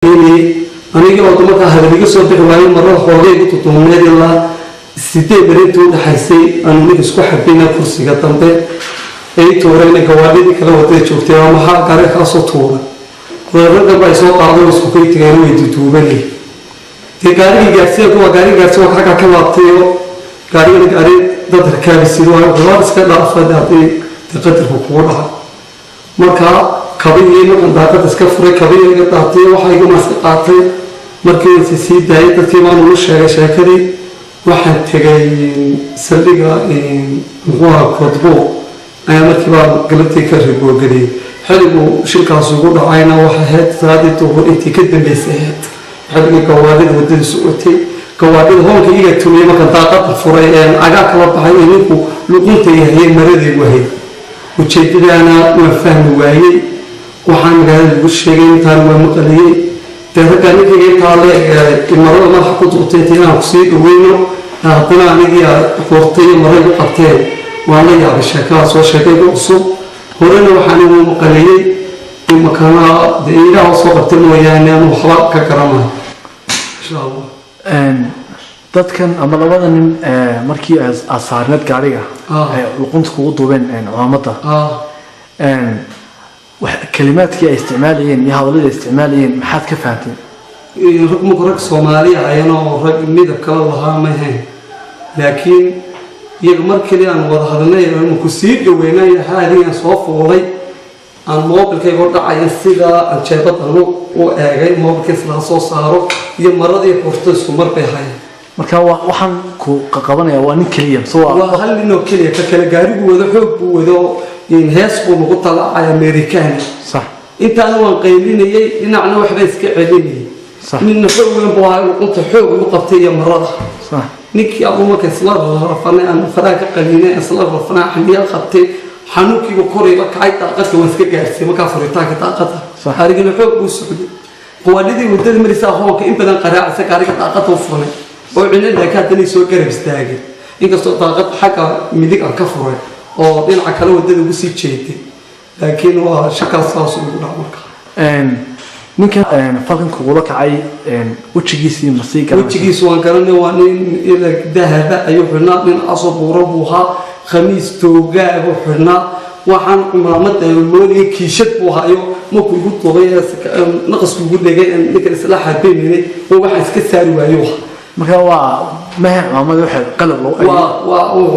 aniga oo markaa hadalkiisa soo bixi waayay marar xoogay ku tutuumeed ilaa sidee bareeto u dhaxaysay aan isku xabina kursiga dambe ay tooreen gawaadhidii kala waday joogtay ama waxa gaari ka soo tuuray weerarada bay soo qaado isku kaytigeen way duubanay gaariga gaarsiga kuwa gaariga gaarsiga waxa ka laabtay gaari dad rakaabisay waa iska dhaafay qadarku ku dhaca marka kabiye markaan daaqad iska furay kabiye iga daatay waxa iga mas qaatay markii uu sii daayay dadkii baan u sheegay sheekadii waxaan tagay saldhiga waa kodbo ayaa markii baan galabtii ka riboogay xiligu shirkaas ugu dhacayna waxa ahayd saadii oo intii ka dambeysay xiliga gawaadida wadada socotay gawaadida hoonka iga tumay markaan daaqad furay aga kala baxay inuu luqunta yahay maradii wahay ujeedadana ma fahmi waayay waxaan magaalada ugu sheegay intaan waa maqaliyay dadka ninkii taale marada marxa ku duubtay inaan ku sii dhaweyno haddana anigii qortay maray u qabtay waa la yaabay sheekada soo sheegay cusub horena waxaan ugu maqaliyay in makana deegaanka soo qabtay mooyaane aan waxba ka garanayo insha Allah dadkan ama labada nin markii asaarnad gaariga ay luqunta kugu duubeen culamada كلمات كي استعماليين يهضلوا استعماليين ما حد كفاتين رقم رق صومالية أنا رق ميدا كلها ما هي لكن يجمر كلي أنا وضحنا يعني مكسير جوينا هذه صوف ولي أن موقع كي يقول عين السيرة أن شابت أنو وأجي موقع كسر صوص صاروا يمرض يكورتس ومر بهاي marka waxaan ku qabanaya waa nin kaliya soo waa hal nin oo kaliya ka kala gaarigu wada xoog buu wado in hees buu ugu talacay American صح intaan waan qaylinayay dhinacna waxba iska celinayay صح min xoog buu ahaa qunta xoog u qabtay marada صح ninkii abu markay isla rafana aan faraaka qalinay isla rafana xaniya qabtay xanuunkiiba korayba kacay daaqadka waa iska gaarsay marka furitaanka daaqada xarigina xoog buu socday qawadidii wadada marisaa hoonka in badan qaraacay gaariga daaqada u furay oo cinada ka tani soo garab istaagay inkastoo daaqad xaqa midig aan ka furay oo dhinaca kale wadada ugu sii jeeday laakiin waa shaqo saas ugu dhacmarka ninka falkan kugu la kacay wajigiisii masiiga wajigiisu waan garanay waa nin ila dahaba ayuu xirnaa nin asoo buuro buuha khamiis toogaa buu xirnaa waxaan umaamada moodii kiishad buu hayo ma ku ugu toobay naqas ugu dhigay ninka isla xabeynay oo waxa iska saari waayo marka waa ma maamada waxa qalad loo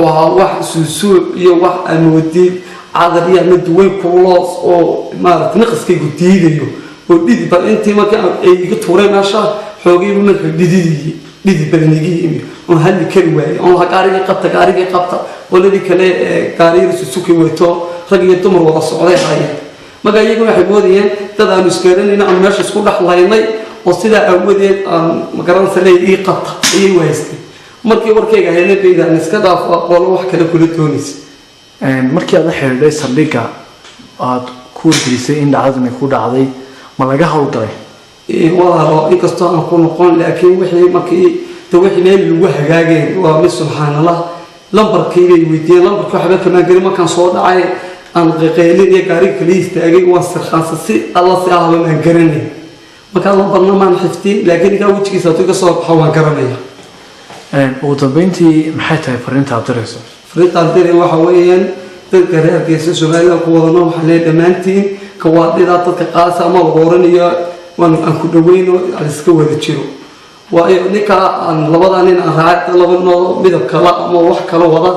waa wax suusuuc iyo wax amoodi cadariya mid weyn kuloos oo maartay naqaskaygu diidayo oo dhidi bal intii marka ay iga tuureen meesha xoogay ma dhidi badanigi oo hal kali waay oo gaariga qabta waladi kale gaariga suusuuc wato rag iyo dumar wada socday hayeen maga iyagu waxay moodayeen dad aan iskeeranayna aan meesha isku dhaxlaynay oo sida awadeed aan magaran salay ii qabta ay waystay markii warkayga hayna beedaan iska dhaaf aqoon wax kale kula doonis markii aad xiriiray saldhiga aad ku dirisay in dhacdadani ku dhacday ma laga hawlgalay walaalo inkastoo aan ku noqon laakiin wixii markii wixii meel lagu hagaagay waa mid subxaanallah lambarkayga weydiiyay lambarka waxba kama garin markaan soo dhacay aan qeylin iyo gaariga kaliya istaagay waan sarxaansa si alla si ahaba aan garanay marka lambarna maan xiftiin laakiin ka wajigiisa tuu ka soo baxo waan garanaya ugu dambeyntii maxay tahay fariinta aad dirayso fariinta aad diray waxa weeyaan dadka reer Geeso Soomaaliya ku wadana waxa la dhamaantiin ka waadida dadka qaas ama waraniyo waan aan ku dhaweyno iska wada jiro waa ninka aan labada nin aan raacay laba midab kala ama wax kala wada